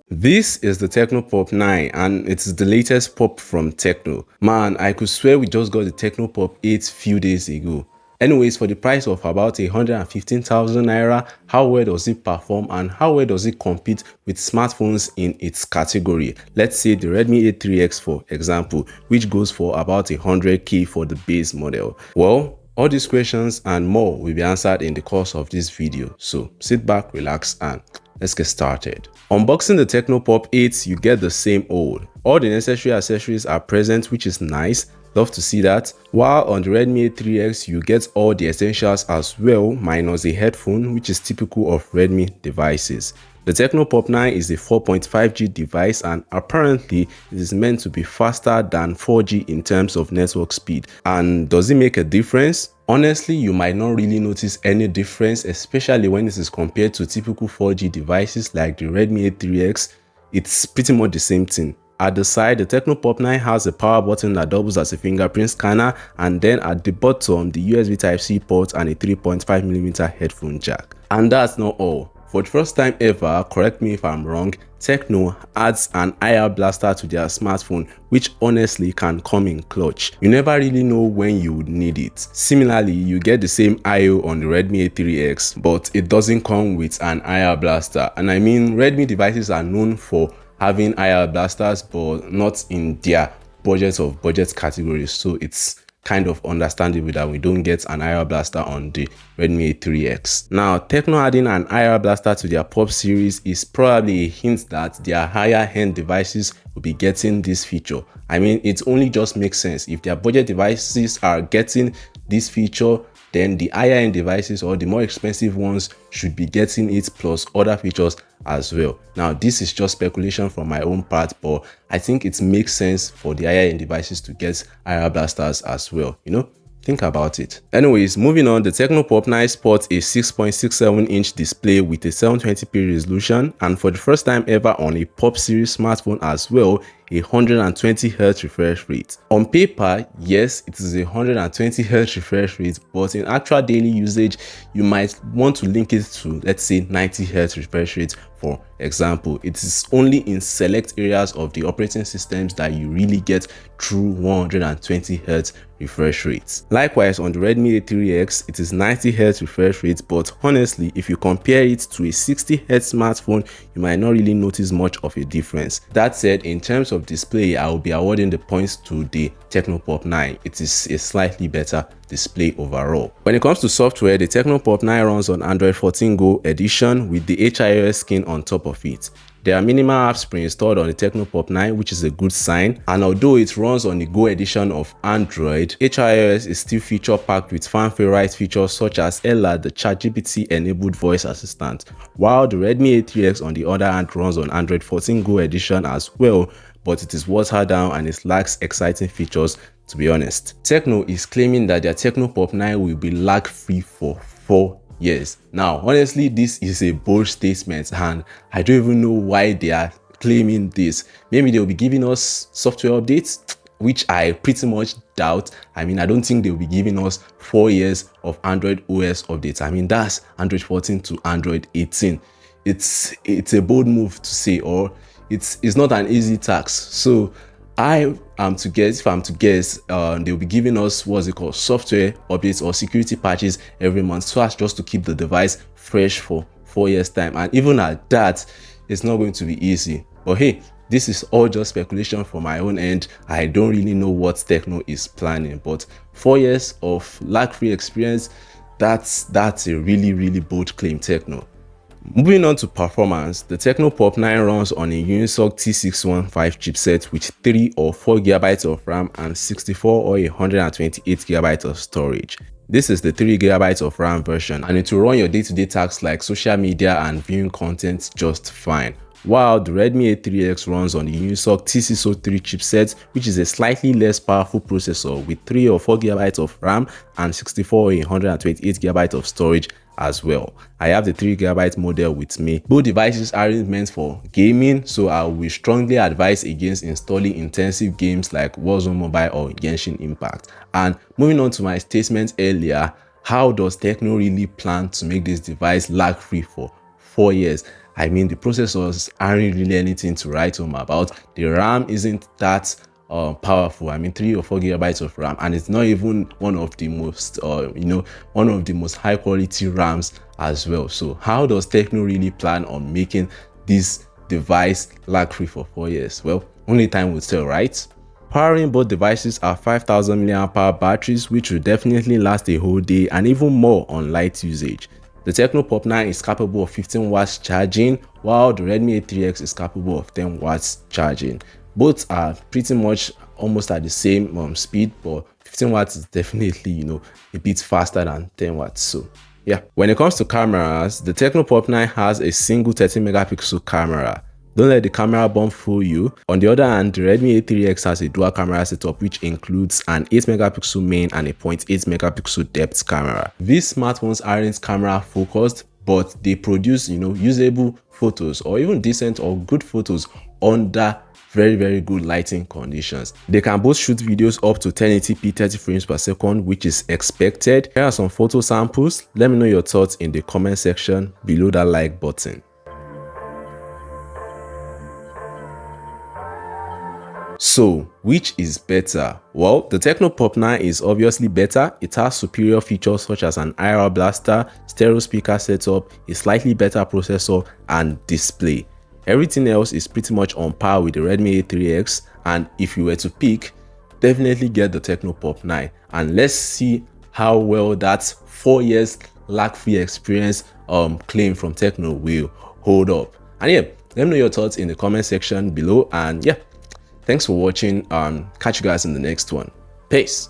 This is the Tecno Pop 9 and it's the latest pop from Tecno. Man, I could swear we just got the Tecno Pop 8 few days ago. Anyways, for the price of about 115,000 naira, how well does it perform and how well does it compete with smartphones in its category? Let's say the Redmi A3x for example, which goes for about 100k for the base model. Well, all these questions and more will be answered in the course of this video. So sit back, relax and let's get started. Unboxing the Tecno Pop 8, you get the same old. All the necessary accessories are present, which is nice. Love to see that. While on the Redmi A3x, you get all the essentials as well, minus a headphone, which is typical of Redmi devices. The Tecno Pop 9 is a 4.5G device and apparently it is meant to be faster than 4G in terms of network speed. And does it make a difference? Honestly, you might not really notice any difference, especially when it is compared to typical 4G devices like the Redmi A3x. It's pretty much the same thing. At the side, the Tecno Pop 9 has a power button that doubles as a fingerprint scanner, and then at the bottom, the USB Type-C port and a 3.5mm headphone jack. And that's not all. For the first time ever, correct me if I'm wrong, Tecno adds an IR blaster to their smartphone, which honestly can come in clutch. You never really know when you would need it. Similarly, you get the same IO on the Redmi A3x, but it doesn't come with an IR blaster. And I mean, Redmi devices are known for having IR blasters, but not in their budget categories. So it's kind of understandable that we don't get an IR blaster on the Redmi A3x. Now, Tecno adding an IR blaster to their Pop series is probably a hint that their higher end devices will be getting this feature. I mean, it only just makes sense. If their budget devices are getting this feature, then the higher end devices or the more expensive ones should be getting it plus other features as well. Now, this is just speculation from my own part, but I think it makes sense for the higher end devices to get IR blasters as well, you know? Think about it. Anyways, moving on, the Tecno Pop 9 sports a 6.67-inch display with a 720p resolution, and for the first time ever on a Pop series smartphone as well, a 120Hz refresh rate. On paper, yes, it is a 120Hz refresh rate, but in actual daily usage, you might want to link it to, let's say, 90Hz refresh rate. For example, it is only in select areas of the operating systems that you really get true 120Hz refresh rates. Likewise, on the Redmi A3x, it is 90Hz refresh rate, but honestly, if you compare it to a 60Hz smartphone, you might not really notice much of a difference. That said, in terms of display, I will be awarding the points to the Tecno Pop 9. It is a slightly better display overall. When it comes to software, the Tecno Pop 9 runs on Android 14 Go edition with the HiOS skin on top of it. There are minimal apps pre-installed on the Tecno Pop 9, which is a good sign, and although it runs on the Go edition of Android, HiOS is still feature-packed with fan-favorite features such as Ella, the ChatGPT-enabled voice assistant, while the Redmi A3x on the other hand runs on Android 14 Go edition as well, but it is watered down and it lacks exciting features, to be honest. Tecno is claiming that their Tecno Pop 9 will be lag-free for 4 years. Now, honestly, this is a bold statement and I don't even know why they are claiming this. Maybe they'll be giving us software updates, which I pretty much doubt. I mean, I don't think they'll be giving us 4 years of Android OS updates. I mean, that's Android 14 to Android 18. It's a bold move to say, or it's not an easy task. So if I'm to guess, they'll be giving us what's it called, software updates or security patches every month, so as just to keep the device fresh for 4 years time. And even at that, it's not going to be easy. But hey, this is all just speculation from my own end. I don't really know what Tecno is planning, but 4 years of lag-free experience, that's a really bold claim, Tecno. Moving on to performance, the Tecno Pop 9 runs on a Unisoc T615 chipset with 3 or 4 GB of RAM and 64 or 128 GB of storage. This is the 3 GB of RAM version, and it will run your day-to-day tasks like social media and viewing content just fine. While the Redmi A3x runs on the Unisoc T603 chipset, which is a slightly less powerful processor with 3 or 4 GB of RAM and 64 or 128 GB of storage as well. I have the 3 GB model with me. Both devices aren't meant for gaming, so I will strongly advise against installing intensive games like Warzone Mobile or Genshin Impact. And moving on to my statement earlier, how does Tecno really plan to make this device lag-free for 4 years? I mean, the processors aren't really anything to write home about. The RAM isn't that powerful. I mean, 3 or 4 gigabytes of RAM, and it's not even one of the most one of the most high quality RAMs as well. So how does Tecno really plan on making this device lag free for 4 years? Well, only time will tell, right? Powering both devices are 5000 mAh batteries, which will definitely last a whole day and even more on light usage. The Tecno Pop 9 is capable of 15 watts charging, while the Redmi A3x is capable of 10 watts charging. Both are pretty much almost at the same speed, but 15 watts is definitely, a bit faster than 10 watts. So yeah, when it comes to cameras, the Tecno Pop 9 has a single 13 megapixel camera. Don't let the camera bump fool you. On the other hand, the Redmi A3x has a dual camera setup which includes an 8 megapixel main and a 0.8 megapixel depth camera. These smartphones aren't camera focused, but they produce, usable photos or even decent or good photos under very good lighting conditions. They can both shoot videos up to 1080p 30 frames per second, which is expected. Here are some photo samples. Let me know your thoughts in the comment section below that like button. So, which is better? Well, the Tecno Pop 9 is obviously better. It has superior features such as an IR blaster, stereo speaker setup, a slightly better processor, and display. Everything else is pretty much on par with the Redmi A3x, and if you were to pick, definitely get the Tecno Pop 9. And let's see how well that 4 years lag-free experience claim from Tecno will hold up. And yeah, let me know your thoughts in the comment section below, and yeah, thanks for watching. Catch you guys in the next one. Peace.